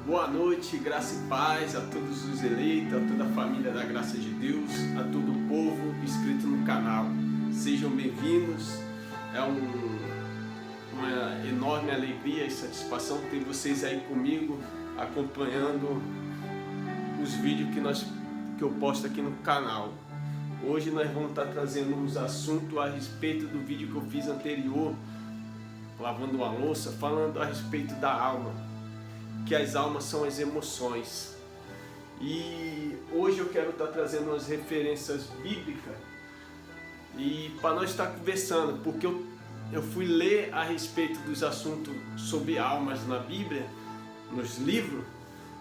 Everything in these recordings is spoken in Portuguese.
Boa noite, graça e paz a todos os eleitos, a toda a família da graça de Deus, a todo o povo inscrito no canal. Sejam bem-vindos. É uma enorme alegria e satisfação ter vocês aí comigo, acompanhando os vídeos que eu posto aqui no canal. Hoje nós vamos estar trazendo uns assuntos a respeito do vídeo que eu fiz anterior, lavando uma louça, falando a respeito da alma, que as almas são as emoções. E hoje eu quero estar trazendo umas referências bíblicas e para nós estar conversando, porque eu fui ler a respeito dos assuntos sobre almas na Bíblia, nos livros,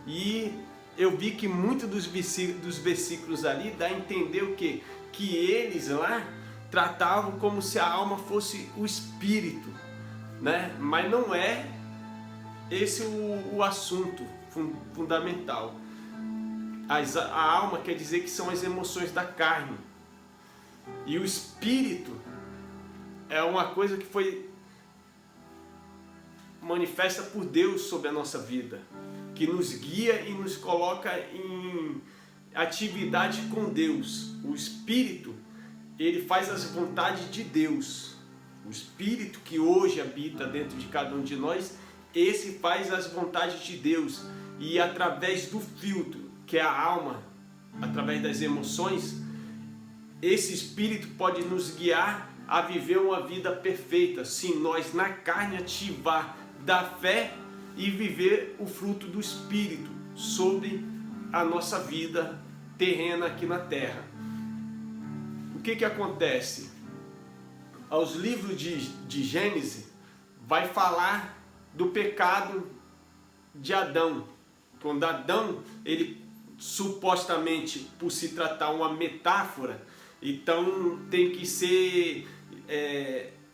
e eu vi que muitos dos versículos ali dá a entender o quê? Que eles lá tratavam como se a alma fosse o espírito, né? Mas não é esse o assunto fundamental. A alma quer dizer que são as emoções da carne. E o espírito é uma coisa que foi manifesta por Deus sobre a nossa vida, que nos guia e nos coloca em atividade com Deus. O espírito, ele faz as vontades de Deus. O espírito que hoje habita dentro de cada um de nós, esse faz as vontades de Deus, e através do filtro, que é a alma, através das emoções, esse espírito pode nos guiar a viver uma vida perfeita, se nós na carne ativar da fé e viver o fruto do espírito sobre a nossa vida terrena aqui na terra. O que acontece? Aos livros de Gênesis vai falar do pecado de Adão. Quando Adão, ele supostamente, por se tratar uma metáfora, então tem que ser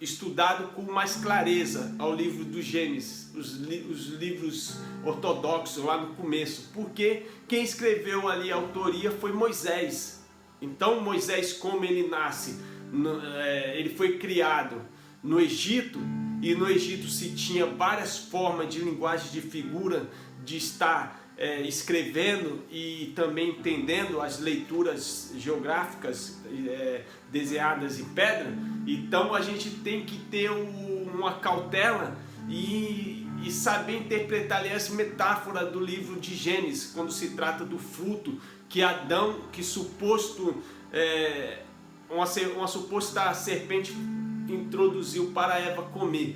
estudado com mais clareza ao livro do Gênesis, os livros ortodoxos lá no começo, porque quem escreveu ali a autoria foi Moisés. Então Moisés, como ele nasce, ele foi criado no Egito, e no Egito se tinha várias formas de linguagem de figura, de estar escrevendo e também entendendo as leituras geográficas desenhadas em pedra. Então a gente tem que ter uma cautela e saber interpretar ali essa metáfora do livro de Gênesis, quando se trata do fruto que Adão, que uma suposta serpente introduziu para Eva comer.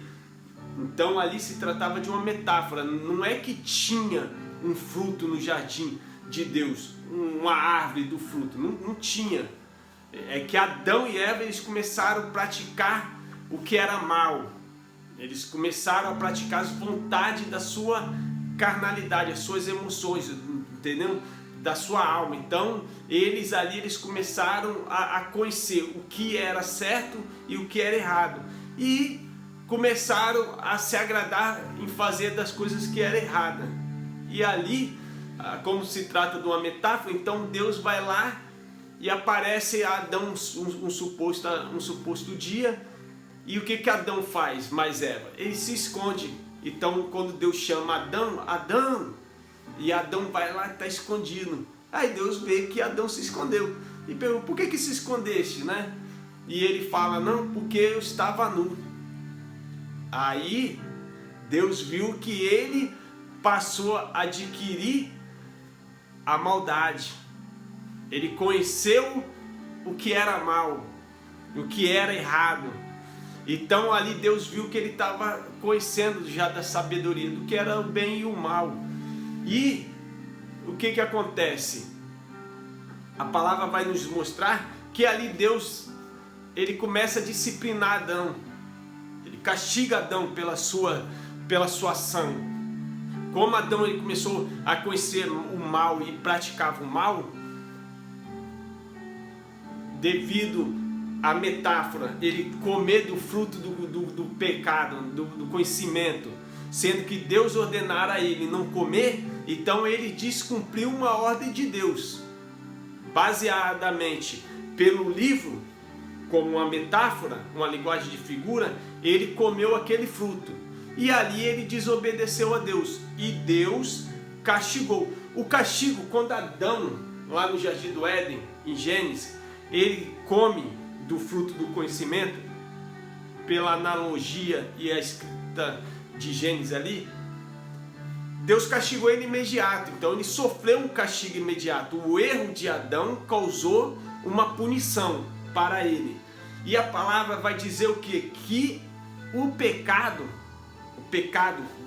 Então ali se tratava de uma metáfora. Não é que tinha um fruto no jardim de Deus, uma árvore do fruto, não tinha. É que Adão e Eva, eles começaram a praticar o que era mal. Eles começaram a praticar as vontades da sua carnalidade, as suas emoções, entendeu? Da sua alma. Então eles começaram a conhecer o que era certo e o que era errado, e começaram a se agradar em fazer das coisas que era errada. E ali, como se trata de uma metáfora, então Deus vai lá e aparece a Adão um suposto dia. E o que Adão faz? Mais Eva, ele se esconde. Então quando Deus chama Adão, Adão, e Adão vai lá e está escondido. Aí Deus vê que Adão se escondeu e pergunta: por que se escondeste, né? E ele fala: não, porque eu estava nu. Aí Deus viu que ele passou a adquirir a maldade. Ele conheceu o que era mal, o que era errado. Então ali Deus viu que ele estava conhecendo já da sabedoria, do que era o bem e o mal. E o que acontece? A palavra vai nos mostrar que ali Deus, ele começa a disciplinar Adão. Ele castiga Adão pela sua ação. Como Adão, ele começou a conhecer o mal e praticava o mal, devido à metáfora, ele comer do fruto do pecado, do conhecimento, sendo que Deus ordenara a ele não comer, então ele descumpriu uma ordem de Deus. Baseadamente pelo livro, como uma metáfora, uma linguagem de figura, ele comeu aquele fruto. E ali ele desobedeceu a Deus. E Deus castigou. O castigo, quando Adão, lá no Jardim do Éden, em Gênesis, ele come do fruto do conhecimento, pela analogia e a escrita de Gênesis ali, Deus castigou ele imediato. Então ele sofreu um castigo imediato. O erro de Adão causou uma punição para ele. E a palavra vai dizer o quê? Que o pecado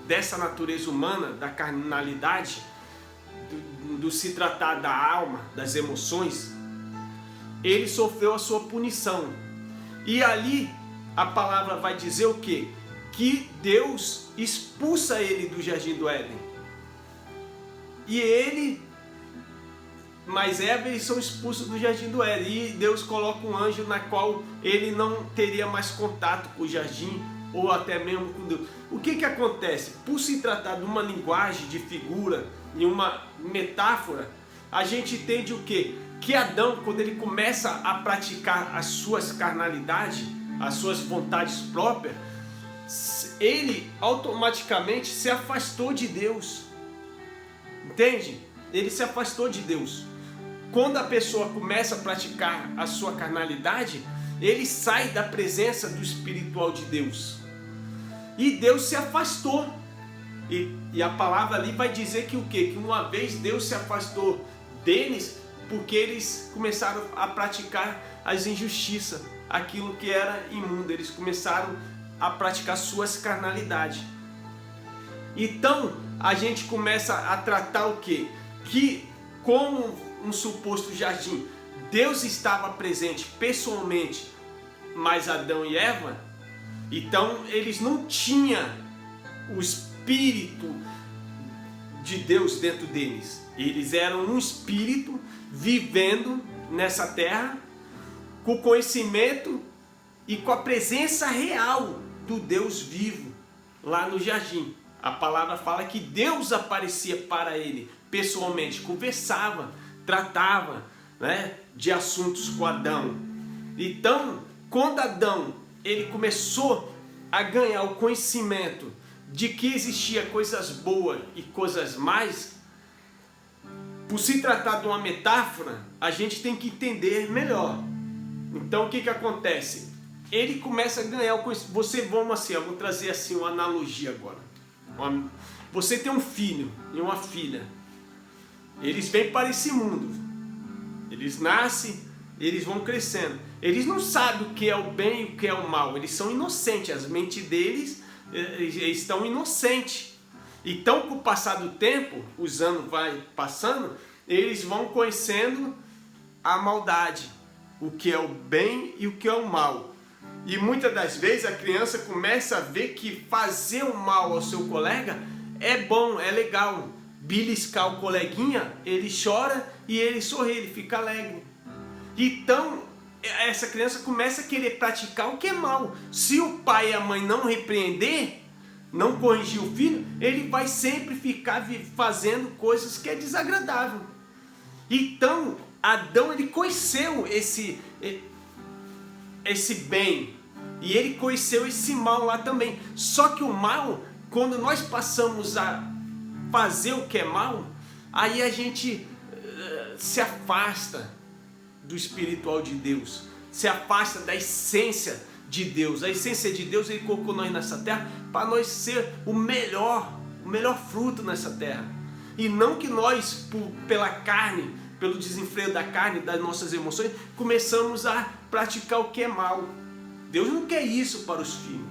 dessa natureza humana, da carnalidade, do se tratar da alma, das emoções, ele sofreu a sua punição. E ali a palavra vai dizer o quê? Que Deus expulsa ele do Jardim do Éden. E ele, mas Eva, eles são expulsos do Jardim do Éden. E Deus coloca um anjo na qual ele não teria mais contato com o jardim, ou até mesmo com Deus. O que acontece? Por se tratar de uma linguagem de figura e uma metáfora, a gente entende o quê? Que Adão, quando ele começa a praticar as suas carnalidades, as suas vontades próprias, ele automaticamente se afastou de Deus. Entende? Ele se afastou de Deus. Quando a pessoa começa a praticar a sua carnalidade, ele sai da presença do espiritual de Deus. E Deus se afastou. E a palavra ali vai dizer que o quê? Que uma vez Deus se afastou deles porque eles começaram a praticar as injustiças, aquilo que era imundo. Eles começaram a praticar suas carnalidades. Então a gente começa a tratar o quê? Que como um suposto jardim, Deus estava presente pessoalmente, mas Adão e Eva, então eles não tinham o Espírito de Deus dentro deles. Eles eram um espírito vivendo nessa terra, com conhecimento e com a presença real do Deus vivo lá no jardim. A palavra fala que Deus aparecia para ele pessoalmente, conversava, tratava, né, de assuntos com Adão. Então, quando Adão ele começou a ganhar o conhecimento de que existia coisas boas e coisas más, por se tratar de uma metáfora, a gente tem que entender melhor. Então o que acontece? Ele começa a ganhar o conhecimento. Eu vou trazer assim uma analogia agora. Você tem um filho e uma filha. Eles vêm para esse mundo. Eles nascem, eles vão crescendo. Eles não sabem o que é o bem e o que é o mal. Eles são inocentes. As mentes deles estão inocentes. Então, com o passar do tempo, os anos vai passando, eles vão conhecendo a maldade, o que é o bem e o que é o mal. E muitas das vezes a criança começa a ver que fazer o mal ao seu colega é bom, é legal. Beliscar o coleguinha, ele chora e ele sorri, ele fica alegre. Então, essa criança começa a querer praticar o que é mal. Se o pai e a mãe não repreender, não corrigir o filho, ele vai sempre ficar fazendo coisas que é desagradável. Então, Adão, ele conheceu esse bem e ele conheceu esse mal lá também. Só que o mal, quando nós passamos a fazer o que é mal, aí a gente se afasta do espiritual de Deus, se afasta da essência de Deus. A essência de Deus, ele colocou nós nessa terra para nós ser o melhor fruto nessa terra. E não que nós, pela carne, pelo desenfreio da carne, das nossas emoções, começamos a praticar o que é mal. Deus não quer isso para os filhos.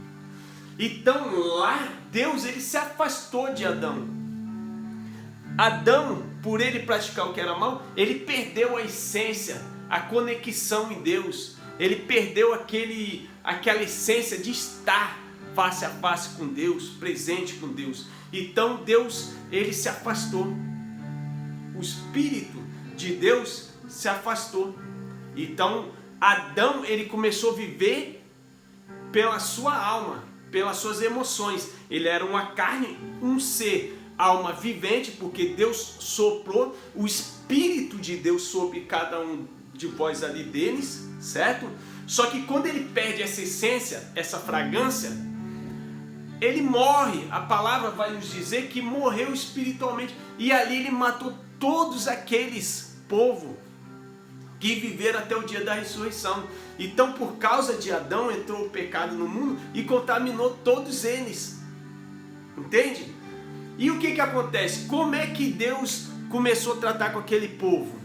Então lá, Deus ele se afastou de Adão. Adão, por ele praticar o que era mal, ele perdeu a essência, a conexão em Deus. Ele perdeu aquela essência de estar face a face com Deus, presente com Deus. Então Deus, ele se afastou. O Espírito de Deus se afastou. Então Adão, ele começou a viver pela sua alma, pelas suas emoções. Ele era uma carne, um ser, alma vivente, porque Deus soprou o Espírito de Deus sobre cada um de vós ali deles, certo? Só que quando ele perde essa essência, essa fragrância, ele morre. A palavra vai nos dizer que morreu espiritualmente. E ali ele matou todos aqueles povos que viveram até o dia da ressurreição. Então, por causa de Adão, entrou o pecado no mundo e contaminou todos eles. Entende? E o que acontece? Como é que Deus começou a tratar com aquele povo?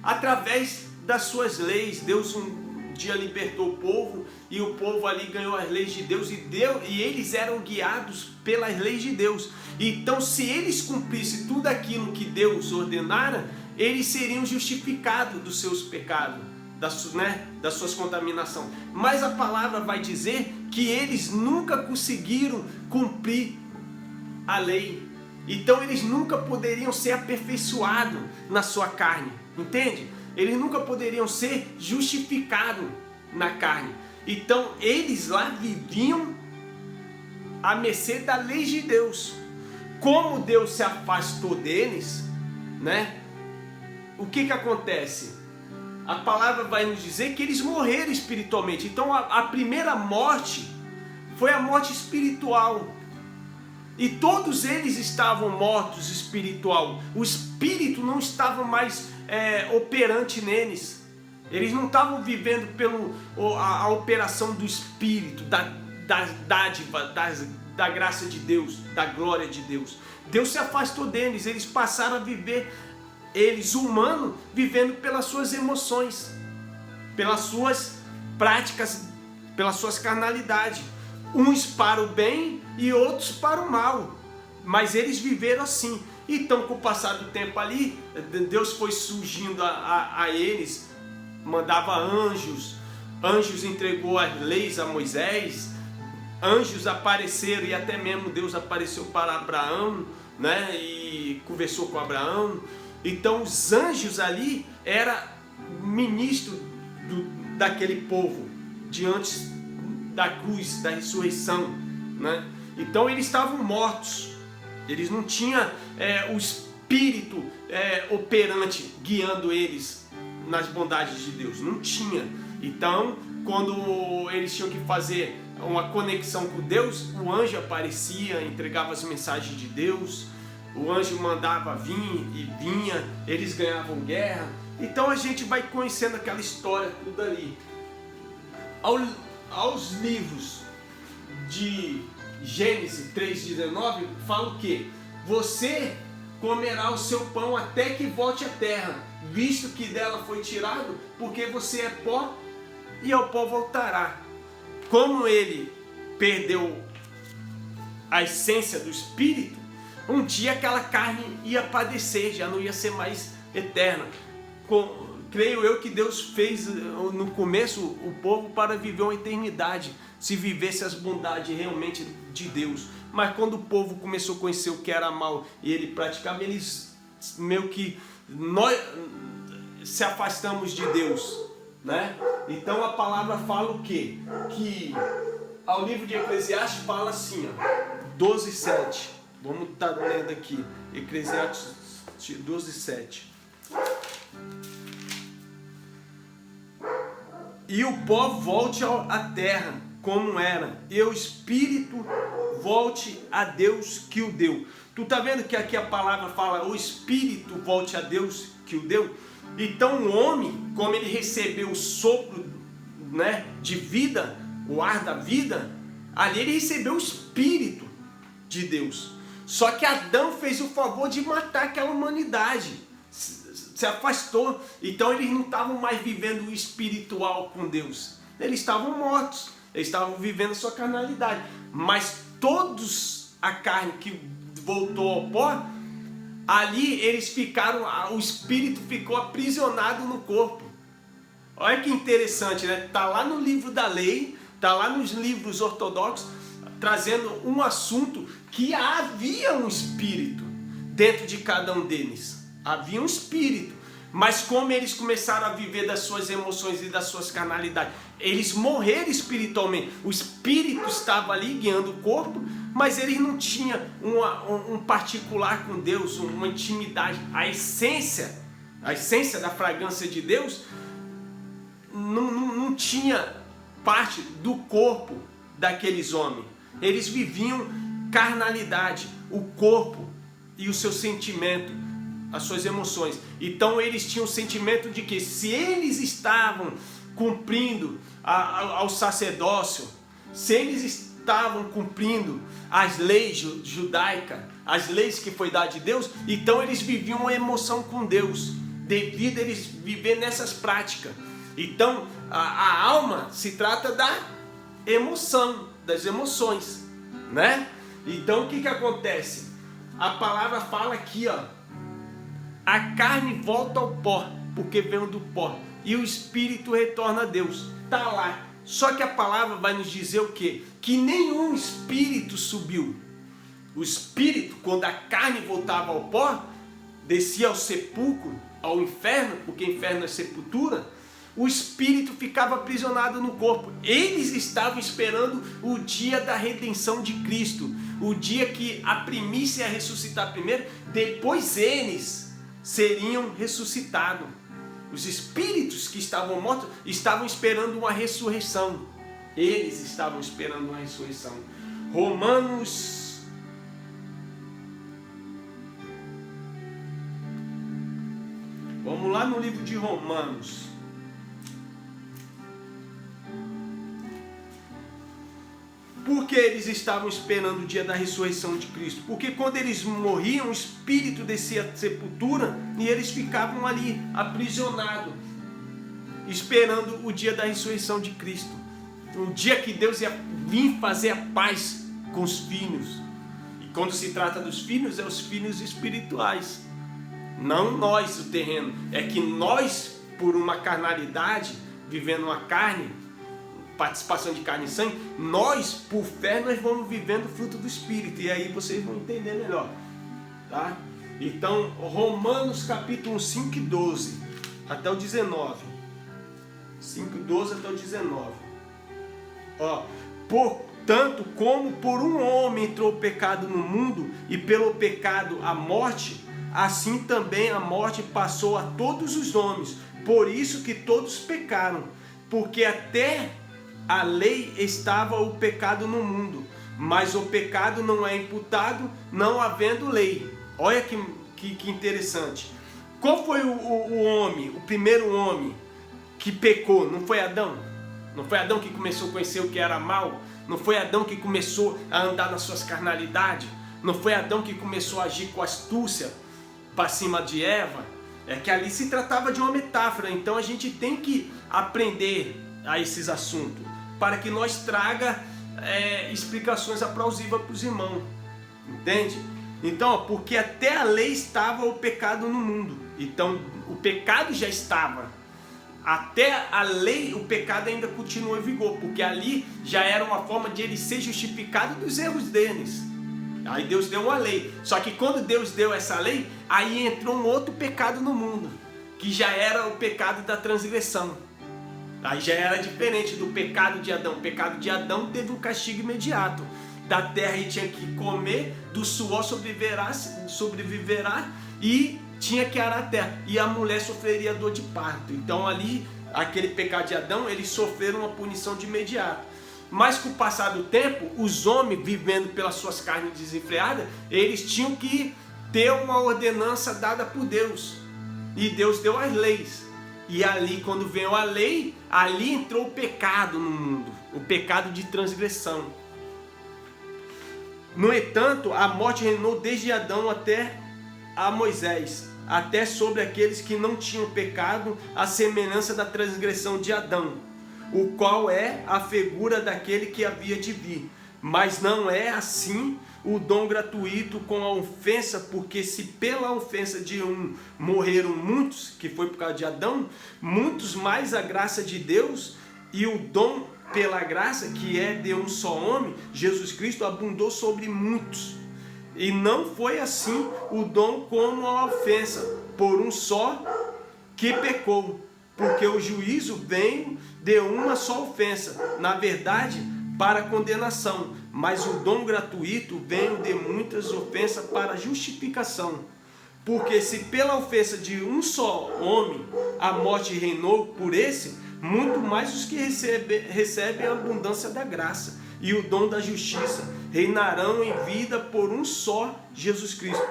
Através das suas leis. Deus um dia libertou o povo e o povo ali ganhou as leis de Deus e eles eram guiados pelas leis de Deus. Então, se eles cumprissem tudo aquilo que Deus ordenara, eles seriam justificados dos seus pecados, das suas contaminações. Mas a palavra vai dizer que eles nunca conseguiram cumprir a lei. Então eles nunca poderiam ser aperfeiçoados na sua carne. Entende? Eles nunca poderiam ser justificados na carne. Então eles lá viviam à mercê da lei de Deus. Como Deus se afastou deles, né? O que acontece? A palavra vai nos dizer que eles morreram espiritualmente. Então a primeira morte foi a morte espiritual. E todos eles estavam mortos espiritual. O espírito não estava mais operante neles. Eles não estavam vivendo a operação do espírito, da dádiva, da graça de Deus, da glória de Deus. Deus se afastou deles. Eles passaram a viver, eles humanos, vivendo pelas suas emoções, pelas suas práticas, pelas suas carnalidades. Uns para o bem e outros para o mal. Mas eles viveram assim. Então, com o passar do tempo ali, Deus foi surgindo a eles, mandava anjos. Anjos entregou as leis a Moisés. Anjos apareceram e até mesmo Deus apareceu para Abraão, né? E conversou com Abraão. Então, os anjos ali eram ministros daquele povo, diante da cruz, da ressurreição, né? Então eles estavam mortos, eles não tinham o espírito operante guiando eles nas bondades de Deus, não tinha. Então, quando eles tinham que fazer uma conexão com Deus, o anjo aparecia, entregava as mensagens de Deus, o anjo mandava vir e vinha, eles ganhavam guerra. Então a gente vai conhecendo aquela história tudo ali. Aos livros de Gênesis 3,19 fala o quê? Você comerá o seu pão até que volte à terra, visto que dela foi tirado, porque você é pó e ao pó voltará. Como ele perdeu a essência do espírito, um dia aquela carne ia padecer, já não ia ser mais eterna. Creio eu que Deus fez no começo o povo para viver uma eternidade, se vivesse as bondades realmente de Deus. Mas quando o povo começou a conhecer o que era mal e ele praticava, eles meio que nós se afastamos de Deus, né? Então a palavra fala o quê? Que ao livro de Eclesiastes fala assim, ó, 12:7. Vamos estar lendo aqui, Eclesiastes 12:7. E o pó volte à terra como era, e o espírito volte a Deus que o deu. Tu tá vendo que aqui a palavra fala o espírito volte a Deus que o deu? Então o homem, como ele recebeu o sopro, né, de vida, o ar da vida, ali ele recebeu o espírito de Deus. Só que Adão fez o favor de matar aquela humanidade, se afastou. Então eles não estavam mais vivendo o espiritual com Deus, eles estavam mortos, eles estavam vivendo a sua carnalidade. Mas todos, a carne que voltou ao pó, ali eles ficaram, o espírito ficou aprisionado no corpo. Olha que interessante, né? Está lá no livro da lei, está lá nos livros ortodoxos, trazendo um assunto que havia um espírito dentro de cada um deles. Havia um espírito, mas como eles começaram a viver das suas emoções e das suas carnalidades, eles morreram espiritualmente. O espírito estava ali guiando o corpo, mas eles não tinham um particular com Deus, uma intimidade. A essência da fragrância de Deus não tinha parte do corpo daqueles homens. Eles viviam carnalidade, o corpo e o seu sentimento, as suas emoções. Então eles tinham o sentimento de que se eles estavam cumprindo ao sacerdócio, se eles estavam cumprindo as leis judaicas, as leis que foi dada de Deus, então eles viviam uma emoção com Deus, devido a eles viver nessas práticas. Então a alma se trata da emoção, das emoções, né? Então o que acontece? A palavra fala aqui, ó, a carne volta ao pó, porque veio do pó, e o espírito retorna a Deus. Está lá. Só que a palavra vai nos dizer o quê? Que nenhum espírito subiu. O espírito, quando a carne voltava ao pó, descia ao sepulcro, ao inferno, porque inferno é sepultura, o espírito ficava aprisionado no corpo. Eles estavam esperando o dia da redenção de Cristo, o dia que a primícia ia ressuscitar primeiro, depois eles seriam ressuscitados. Os espíritos que estavam mortos estavam esperando uma ressurreição. Eles estavam esperando uma ressurreição. Romanos... Vamos lá no livro de Romanos. Por que eles estavam esperando o dia da ressurreição de Cristo? Porque quando eles morriam, o espírito descia à sepultura e eles ficavam ali, aprisionados, esperando o dia da ressurreição de Cristo. O dia que Deus ia vir fazer a paz com os filhos. E quando se trata dos filhos, é os filhos espirituais. Não nós, o terreno. É que nós, por uma carnalidade, vivendo uma carne, participação de carne e sangue, nós, por fé, nós vamos vivendo o fruto do Espírito. E aí vocês vão entender melhor. Tá? Então, Romanos capítulo 5 e 12 até o 19. 5 e 12 até o 19. Ó, portanto, como por um homem entrou o pecado no mundo, e pelo pecado a morte, assim também a morte passou a todos os homens. Por isso que todos pecaram, porque até a lei estava o pecado no mundo, mas o pecado não é imputado, não havendo lei. Olha que interessante. Qual foi o homem, o primeiro homem que pecou? Não foi Adão? Não foi Adão que começou a conhecer o que era mal? Não foi Adão que começou a andar nas suas carnalidades? Não foi Adão que começou a agir com astúcia para cima de Eva? É que ali se tratava de uma metáfora. Então a gente tem que aprender a esses assuntos, para que nós traga explicações aplausíveis para os irmãos. Entende? Então, porque até a lei estava o pecado no mundo. Então, o pecado já estava. Até a lei, o pecado ainda continua em vigor, porque ali já era uma forma de ele ser justificado dos erros deles. Aí Deus deu uma lei. Só que quando Deus deu essa lei, aí entrou um outro pecado no mundo, que já era o pecado da transgressão. Aí já era diferente do pecado de Adão. O pecado de Adão teve um castigo imediato. Da terra ele tinha que comer, do suor sobreviverá e tinha que arar a terra. E a mulher sofreria dor de parto. Então ali, aquele pecado de Adão, eles sofreram uma punição de imediato. Mas com o passar do tempo, os homens vivendo pelas suas carnes desenfreadas, eles tinham que ter uma ordenança dada por Deus. E Deus deu as leis. E ali, quando veio a lei, ali entrou o pecado no mundo, o pecado de transgressão. No entanto, a morte reinou desde Adão até a Moisés, até sobre aqueles que não tinham pecado, à semelhança da transgressão de Adão, o qual é a figura daquele que havia de vir. Mas não é assim o dom gratuito com a ofensa, porque se pela ofensa de um morreram muitos, que foi por causa de Adão, muitos mais a graça de Deus e o dom pela graça, que é de um só homem, Jesus Cristo, abundou sobre muitos. E não foi assim o dom como a ofensa, por um só que pecou, porque o juízo veio de uma só ofensa, na verdade, para condenação, mas o dom gratuito veio de muitas ofensas para justificação. Porque se pela ofensa de um só homem a morte reinou por esse, muito mais os que recebem a abundância da graça e o dom da justiça reinarão em vida por um só Jesus Cristo.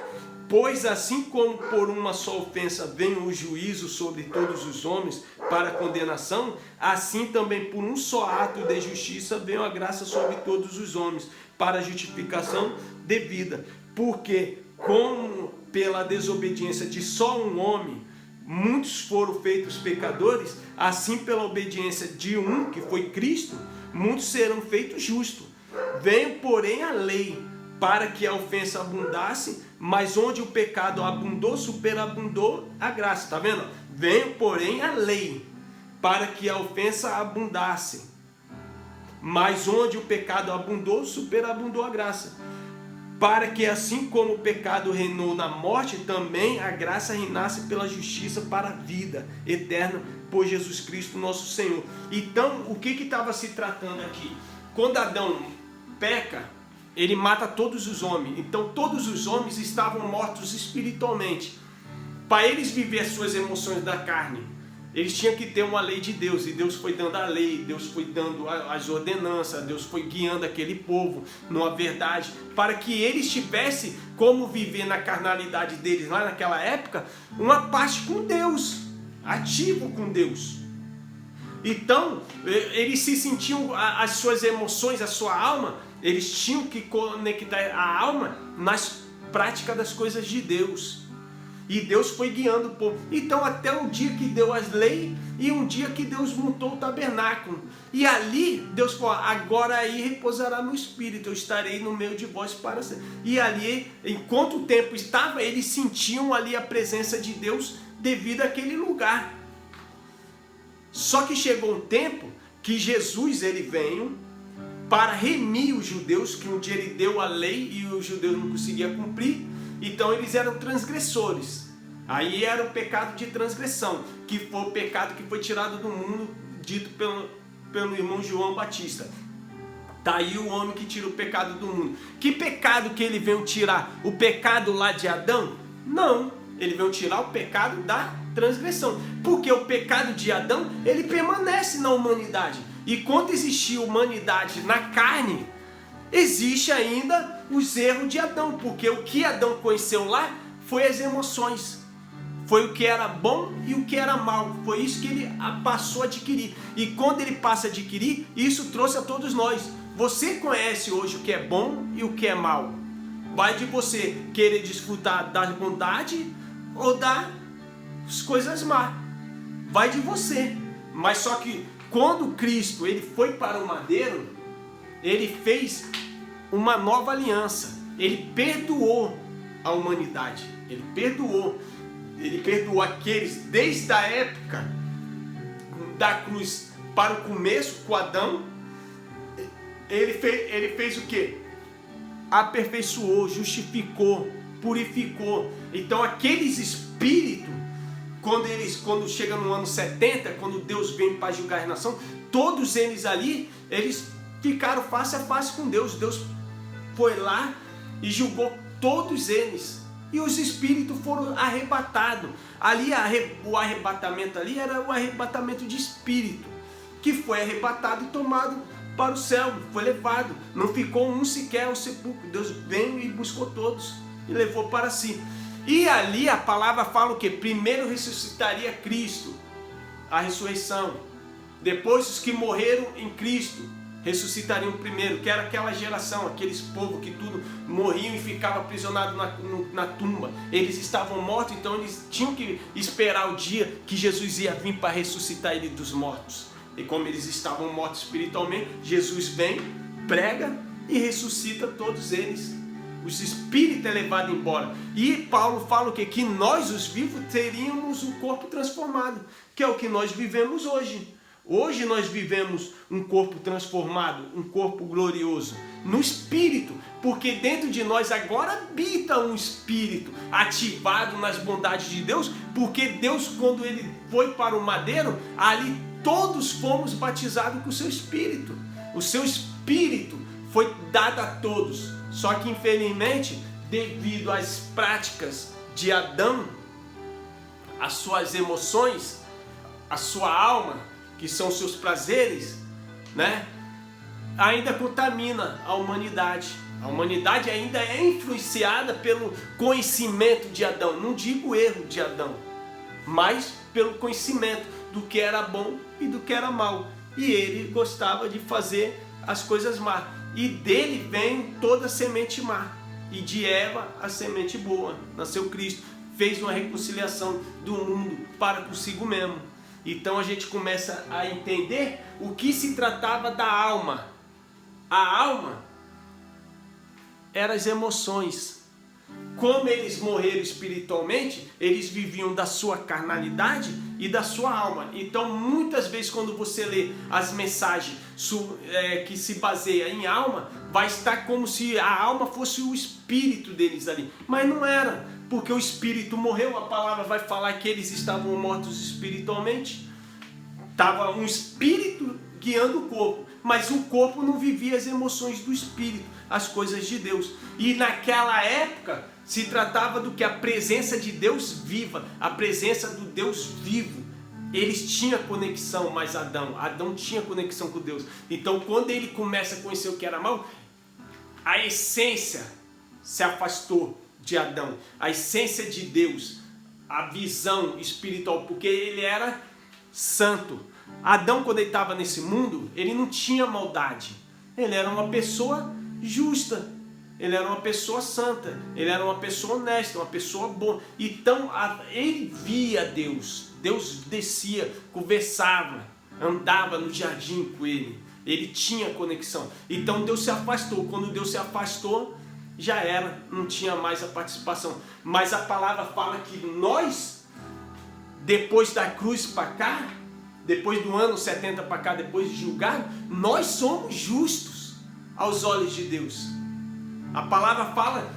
Pois assim como por uma só ofensa vem o juízo sobre todos os homens para condenação, assim também por um só ato de justiça vem a graça sobre todos os homens para justificação devida. Porque como pela desobediência de só um homem muitos foram feitos pecadores, assim pela obediência de um, que foi Cristo, muitos serão feitos justos. Veio, porém, a lei para que a ofensa abundasse, mas onde o pecado abundou, superabundou a graça. Está vendo? Veio, porém, a lei para que a ofensa abundasse, mas onde o pecado abundou, superabundou a graça. Para que assim como o pecado reinou na morte, também a graça reinasse pela justiça para a vida eterna por Jesus Cristo nosso Senhor. Então, o que estava se tratando aqui? Quando Adão peca, ele mata todos os homens. Então, todos os homens estavam mortos espiritualmente. Para eles viver as suas emoções da carne, eles tinham que ter uma lei de Deus, e Deus foi dando a lei, Deus foi dando as ordenanças, Deus foi guiando aquele povo numa verdade, para que eles tivessem como viver na carnalidade deles lá naquela época, uma parte com Deus, ativo com Deus. Então, eles se sentiam, as suas emoções, a sua alma, eles tinham que conectar a alma nas práticas das coisas de Deus. E Deus foi guiando o povo. Então até o dia que deu as leis e um dia que Deus montou o tabernáculo. E ali Deus falou, agora aí repousará no Espírito, eu estarei no meio de vós para sempre. E ali, enquanto o tempo estava, eles sentiam ali a presença de Deus devido àquele lugar. Só que chegou um tempo que Jesus ele veio para remir os judeus, que um dia ele deu a lei e os judeus não conseguiam cumprir. Então eles eram transgressores. Aí era o pecado de transgressão, que foi o pecado que foi tirado do mundo, dito pelo irmão João Batista. Está aí o homem que tira o pecado do mundo. Que pecado que ele veio tirar? O pecado lá de Adão? Não, ele veio tirar o pecado da transgressão. Porque o pecado de Adão, ele permanece na humanidade. E quando existia humanidade na carne, existe ainda os erros de Adão, porque o que Adão conheceu lá foi as emoções, foi o que era bom e o que era mal, foi isso que ele passou a adquirir. E quando ele passa a adquirir, isso trouxe a todos nós. Você conhece hoje o que é bom e o que é mal. Vai de você querer desfrutar da bondade ou das coisas más. Vai de você. Mas só que quando Cristo ele foi para o madeiro, ele fez uma nova aliança. Ele perdoou a humanidade. Ele perdoou aqueles desde a época da cruz para o começo com Adão. Ele fez o que? Aperfeiçoou, justificou, purificou. Então aqueles espíritos, quando chega no ano 70, quando Deus vem para julgar a nação, todos eles ali, eles ficaram face a face com Deus. Deus foi lá e julgou todos eles. E os espíritos foram arrebatados. Ali o arrebatamento ali era o arrebatamento de espírito, que foi arrebatado e tomado para o céu, foi levado. Não ficou um sequer ao sepulcro. Deus veio e buscou todos e levou para si. E ali a palavra fala o que? Primeiro ressuscitaria Cristo, a ressurreição. Depois os que morreram em Cristo ressuscitariam primeiro, que era aquela geração, aqueles povos que tudo morriam e ficavam aprisionados na tumba. Eles estavam mortos, então eles tinham que esperar o dia que Jesus ia vir para ressuscitar ele dos mortos. E como eles estavam mortos espiritualmente, Jesus vem, prega e ressuscita todos eles. Os espíritos é levado embora. E Paulo fala o quê? Que nós, os vivos, teríamos um corpo transformado, que é o que nós vivemos hoje. Hoje nós vivemos um corpo transformado, um corpo glorioso, no espírito, porque dentro de nós agora habita um espírito ativado nas bondades de Deus, porque Deus, quando ele foi para o madeiro, ali todos fomos batizados com o seu espírito. O seu espírito foi dado a todos, só que infelizmente, devido às práticas de Adão, as suas emoções, a sua alma, que são os seus prazeres, né? ainda contamina a humanidade. A humanidade ainda é influenciada pelo conhecimento de Adão. Não digo erro de Adão, mas pelo conhecimento do que era bom e do que era mal. E ele gostava de fazer as coisas más. E dele vem toda a semente má. E de Eva a semente boa. Nasceu Cristo. Fez uma reconciliação do mundo para consigo mesmo. Então a gente começa a entender o que se tratava da alma. A alma eram as emoções. Como eles morreram espiritualmente, eles viviam da sua carnalidade e da sua alma. Então muitas vezes quando você lê as mensagens que se baseia em alma, vai estar como se a alma fosse o espírito deles ali. Mas não era, porque o espírito morreu. A palavra vai falar que eles estavam mortos espiritualmente. Estava um espírito guiando o corpo, mas o corpo não vivia as emoções do espírito, as coisas de Deus. E naquela época se tratava do que? A presença de Deus viva, a presença do Deus vivo. Eles tinham conexão, mas Adão tinha conexão com Deus. Então quando ele começa a conhecer o que era mal, a essência se afastou de Adão, a essência de Deus, a visão espiritual, porque ele era santo. Adão, quando ele estava nesse mundo, ele não tinha maldade, ele era uma pessoa justa, ele era uma pessoa santa, ele era uma pessoa honesta, uma pessoa boa. Então ele via Deus, Deus descia, conversava, andava no jardim com ele, ele tinha conexão. Então Deus se afastou. Quando Deus se afastou, já era, não tinha mais a participação. Mas a palavra fala que nós, depois da cruz para cá, depois do ano 70 para cá, depois de julgar, nós somos justos aos olhos de Deus. A palavra fala,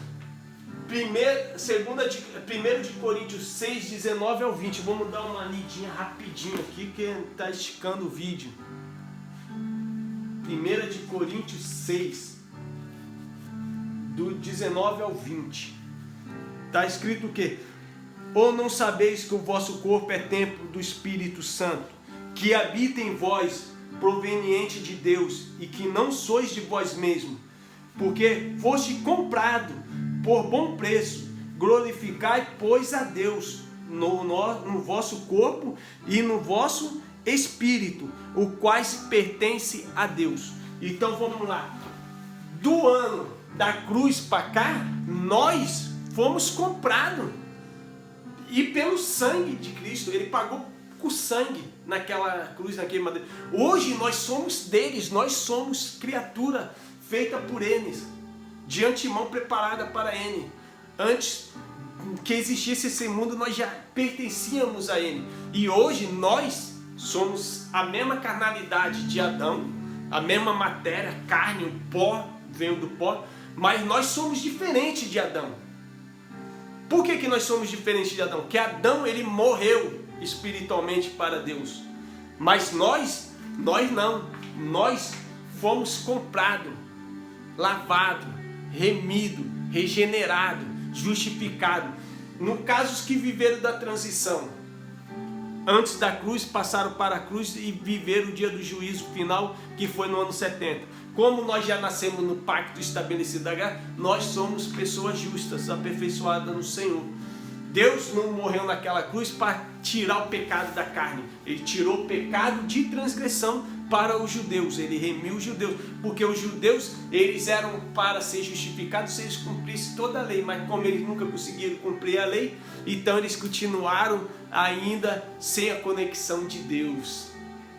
1 de Coríntios 6, 19 ao 20. Vamos dar uma lidinha rapidinho aqui, que está esticando o vídeo. 1 de Coríntios 6, do 19 ao 20. Está escrito o quê? Ou não sabeis que o vosso corpo é templo do Espírito Santo, que habita em vós, proveniente de Deus, e que não sois de vós mesmos, porque foste comprado por bom preço. Glorificai, pois, a Deus no vosso corpo e no vosso espírito, o quais pertence a Deus. Então vamos lá. Do ano da cruz para cá, nós fomos comprados. E pelo sangue de Cristo, ele pagou com sangue naquela cruz, naquele madeiro. Hoje nós somos deles, nós somos criatura feita por eles, de antemão preparada para ele. Antes que existisse esse mundo, nós já pertencíamos a ele. E hoje nós somos a mesma carnalidade de Adão, a mesma matéria, carne, o pó, veio do pó, mas nós somos diferentes de Adão. Por que nós somos diferentes de Adão? Porque Adão, ele morreu espiritualmente para Deus. Mas nós não. Nós fomos comprados, lavados, remidos, regenerados, justificados. No caso, os que viveram da transição, antes da cruz, passaram para a cruz e viveram o dia do juízo final, que foi no ano 70. Como nós já nascemos no pacto estabelecido da graça, nós somos pessoas justas, aperfeiçoadas no Senhor. Deus não morreu naquela cruz para tirar o pecado da carne. Ele tirou o pecado de transgressão para os judeus. Ele remiu os judeus. Porque os judeus, eles eram para ser justificados se eles cumprissem toda a lei. Mas como eles nunca conseguiram cumprir a lei, então eles continuaram ainda sem a conexão de Deus.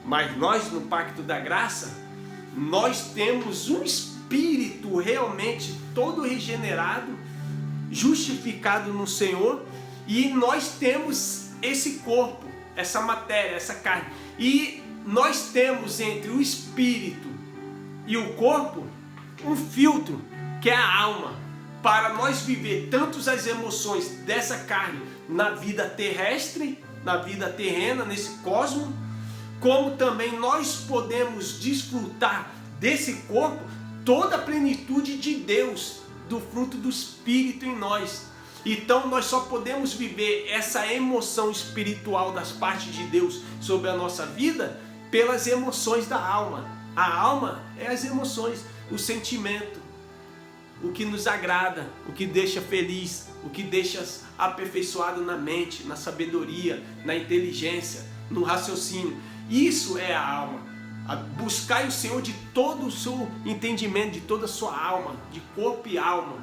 Mas nós, no pacto da graça, nós temos um espírito realmente todo regenerado, justificado no Senhor. E nós temos esse corpo, essa matéria, essa carne. E nós temos entre o espírito e o corpo um filtro, que é a alma, para nós viver tanto as emoções dessa carne na vida terrestre, na vida terrena, nesse cosmos, como também nós podemos desfrutar desse corpo toda a plenitude de Deus, do fruto do Espírito em nós. Então nós só podemos viver essa emoção espiritual das partes de Deus sobre a nossa vida pelas emoções da alma, A alma é as emoções, o sentimento, o que nos agrada, o que deixa feliz, o que deixa aperfeiçoado na mente, na sabedoria, na inteligência, no raciocínio. Isso é a alma. Buscai o Senhor de todo o seu entendimento, de toda a sua alma, de corpo e alma.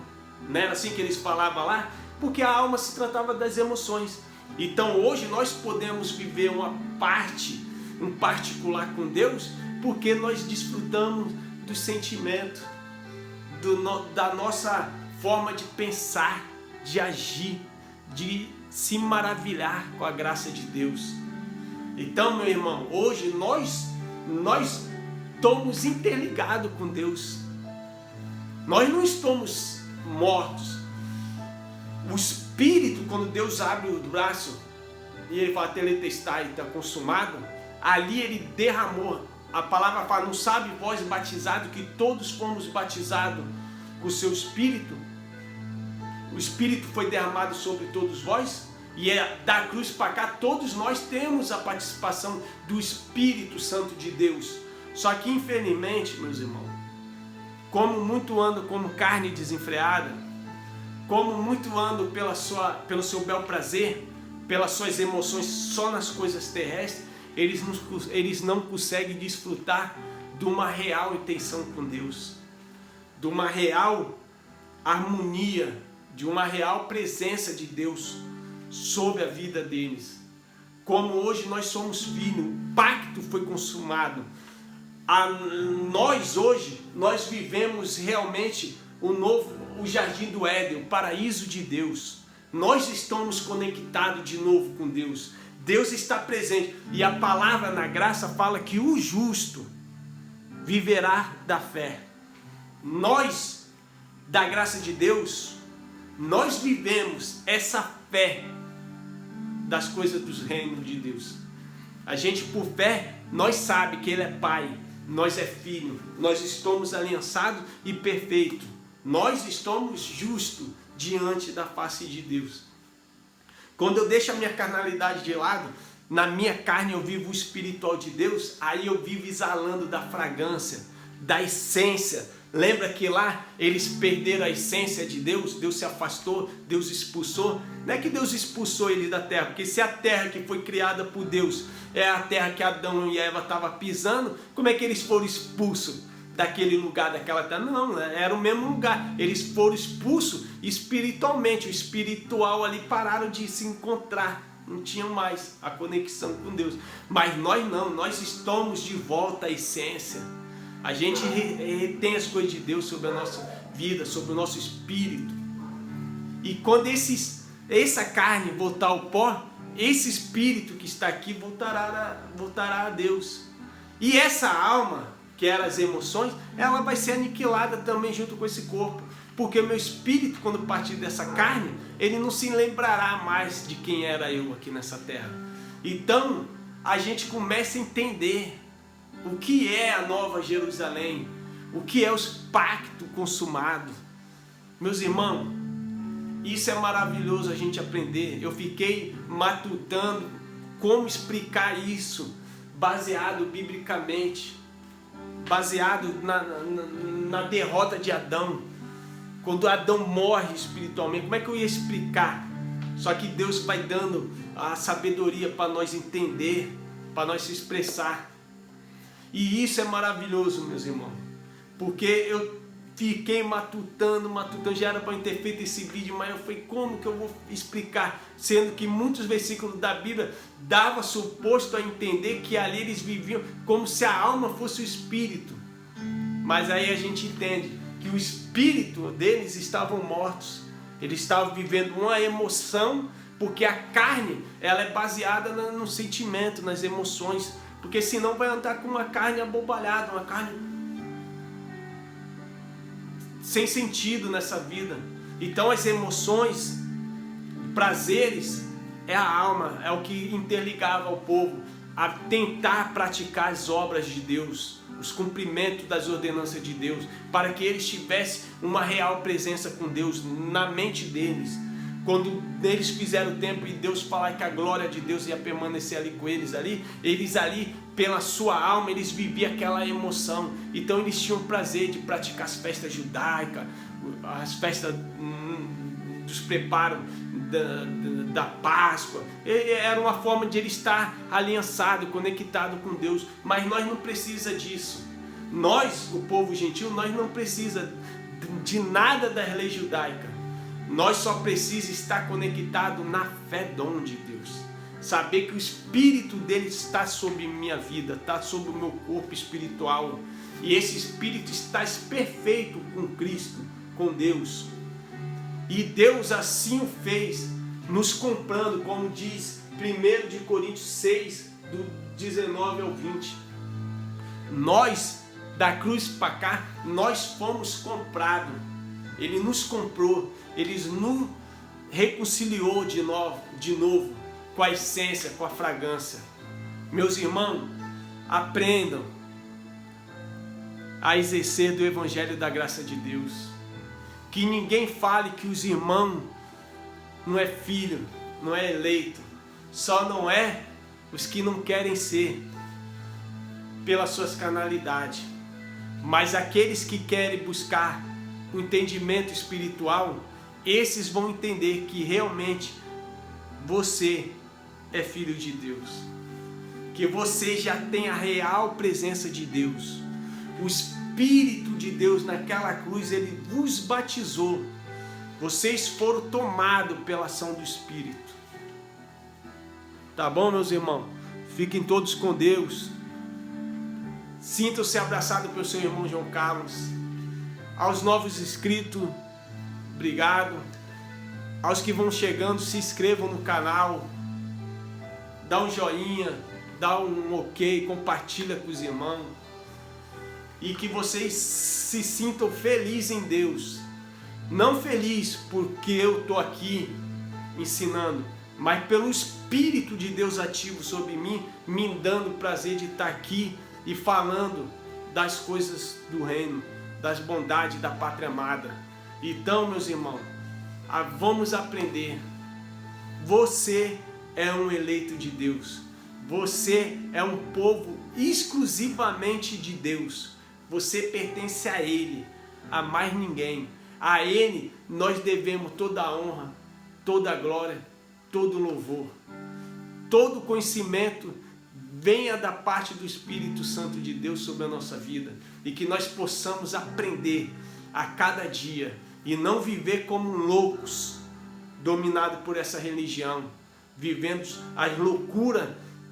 Não era assim que eles falavam lá? Porque a alma se tratava das emoções. Então hoje nós podemos viver uma parte, um particular com Deus, porque nós desfrutamos do sentimento, da nossa forma de pensar, de agir, de se maravilhar com a graça de Deus. Então, meu irmão, hoje nós estamos interligados com Deus. Nós não estamos mortos. O Espírito, quando Deus abre o braço e ele fala teletestai, está consumado, ali ele derramou. A palavra fala, não sabe vós batizados que todos fomos batizados com o seu Espírito? O Espírito foi derramado sobre todos vós? E da cruz para cá, todos nós temos a participação do Espírito Santo de Deus. Só que infelizmente, meus irmãos, como muito ando como carne desenfreada, como muito ando pelo seu bel prazer, pelas suas emoções só nas coisas terrestres, eles não conseguem desfrutar de uma real intenção com Deus, de uma real harmonia, de uma real presença de Deus sobre a vida deles. Como hoje nós somos filhos, o pacto foi consumado. Nós vivemos realmente o jardim do Éden, o paraíso de Deus. Nós estamos conectados de novo com Deus. Deus está presente. E a palavra na graça fala que o justo viverá da fé. Nós, da graça de Deus, nós vivemos essa fé das coisas dos reinos de Deus. A gente, por fé, nós sabe que Ele é Pai, nós é Filho, nós estamos aliançados e perfeitos. Nós estamos justos diante da face de Deus. Quando eu deixo a minha carnalidade de lado, na minha carne eu vivo o espiritual de Deus, aí eu vivo exalando da fragrância, da essência. Lembra que lá eles perderam a essência de Deus? Deus se afastou, Deus expulsou. Não é que Deus expulsou eles da terra, porque se a terra que foi criada por Deus é a terra que Adão e Eva estavam pisando, como é que eles foram expulsos daquele lugar, daquela terra? Não, era o mesmo lugar. Eles foram expulsos espiritualmente. O espiritual ali pararam de se encontrar. Não tinham mais a conexão com Deus. Mas nós não, nós estamos de volta à essência. A gente retém as coisas de Deus sobre a nossa vida, sobre o nosso espírito. E quando essa carne voltar ao pó, esse espírito que está aqui voltará a Deus. E essa alma, que eram as emoções, ela vai ser aniquilada também junto com esse corpo. Porque o meu espírito, quando partir dessa carne, ele não se lembrará mais de quem era eu aqui nessa terra. Então, a gente começa a entender o que é a Nova Jerusalém, o que é os pactos consumados. Meus irmãos, isso é maravilhoso a gente aprender. Eu fiquei matutando como explicar isso, baseado biblicamente, baseado na derrota de Adão. Quando Adão morre espiritualmente, como é que eu ia explicar? Só que Deus vai dando a sabedoria para nós entender, para nós se expressar. E isso é maravilhoso, meus irmãos, porque eu fiquei matutando, já era para eu ter feito esse vídeo, mas eu falei, como que eu vou explicar? Sendo que muitos versículos da Bíblia dava suposto a entender que ali eles viviam como se a alma fosse o espírito. Mas aí a gente entende que o espírito deles estavam mortos. Eles estavam vivendo uma emoção, porque a carne ela é baseada no sentimento, nas emoções. Porque senão vai andar com uma carne abobalhada, uma carne sem sentido nessa vida. Então as emoções, prazeres, é a alma, é o que interligava o povo a tentar praticar as obras de Deus, os cumprimentos das ordenanças de Deus, para que eles tivessem uma real presença com Deus na mente deles. Quando eles fizeram o tempo e Deus falar que a glória de Deus ia permanecer ali com eles ali pela sua alma, eles viviam aquela emoção. Então eles tinham prazer de praticar as festas judaicas, as festas dos preparos da Páscoa. Era uma forma de ele estar aliançado, conectado com Deus. Mas nós não precisamos disso. Nós, o povo gentil, nós não precisamos de nada das leis judaicas. Nós só precisamos estar conectados na fé dom de Deus. Saber que o Espírito dele está sobre minha vida, está sobre o meu corpo espiritual. E esse Espírito está perfeito com Cristo, com Deus. E Deus assim o fez, nos comprando, como diz 1 de Coríntios 6, do 19 ao 20. Nós, da cruz para cá, nós fomos comprados. Ele nos comprou, Ele nos reconciliou de novo, com a essência, com a fragrância. Meus irmãos, aprendam a exercer do Evangelho da graça de Deus. Que ninguém fale que os irmãos não é filho, não é eleito. Só não é os que não querem ser, pelas suas carnalidades. Mas aqueles que querem buscar o entendimento espiritual, esses vão entender que realmente você é filho de Deus. Que você já tem a real presença de Deus. O Espírito de Deus naquela cruz, Ele vos batizou. Vocês foram tomados pela ação do Espírito. Tá bom, meus irmãos? Fiquem todos com Deus. Sintam-se abraçados pelo seu irmão João Carlos. Aos novos inscritos, obrigado. Aos que vão chegando, se inscrevam no canal. Dá um joinha, dá um ok, compartilha com os irmãos. E que vocês se sintam felizes em Deus. Não feliz porque eu estou aqui ensinando, mas pelo Espírito de Deus ativo sobre mim, me dando o prazer de estar aqui e falando das coisas do reino, das bondades da pátria amada. Então, meus irmãos, vamos aprender. Você é um eleito de Deus. Você é um povo exclusivamente de Deus. Você pertence a Ele, a mais ninguém. A Ele nós devemos toda a honra, toda a glória, todo o louvor. Todo conhecimento venha da parte do Espírito Santo de Deus sobre a nossa vida. E que nós possamos aprender a cada dia e não viver como loucos, dominados por essa religião, vivendo as loucuras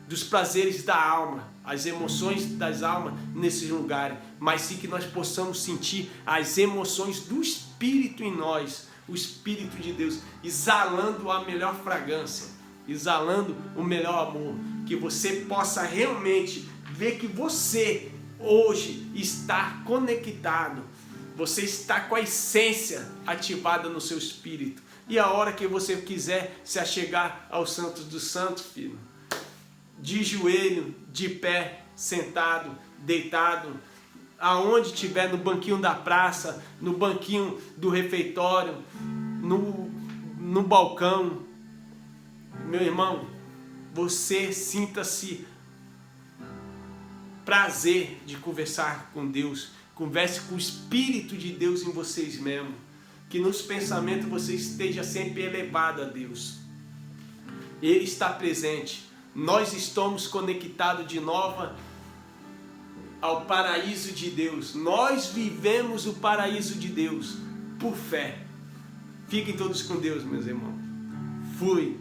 dos prazeres da alma, as emoções das almas nesses lugares, mas sim que nós possamos sentir as emoções do Espírito em nós, o Espírito de Deus, exalando a melhor fragrância, exalando o melhor amor, que você possa realmente ver que você hoje está conectado, você está com a essência ativada no seu espírito. E a hora que você quiser se achegar aos santos dos santos, filho, de joelho, de pé, sentado, deitado, aonde estiver, no banquinho da praça, no banquinho do refeitório, no balcão, meu irmão, você sinta-se prazer de conversar com Deus. Converse com o Espírito de Deus em vocês mesmos. Que nos pensamentos você esteja sempre elevado a Deus. Ele está presente. Nós estamos conectados de novo ao paraíso de Deus. Nós vivemos o paraíso de Deus por fé. Fiquem todos com Deus, meus irmãos. Fui.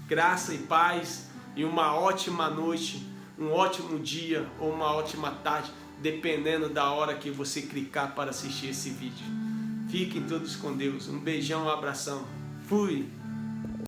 Graça e paz e uma ótima noite, um ótimo dia ou uma ótima tarde, dependendo da hora que você clicar para assistir esse vídeo. Fiquem todos com Deus. Um beijão, um abração. Fui!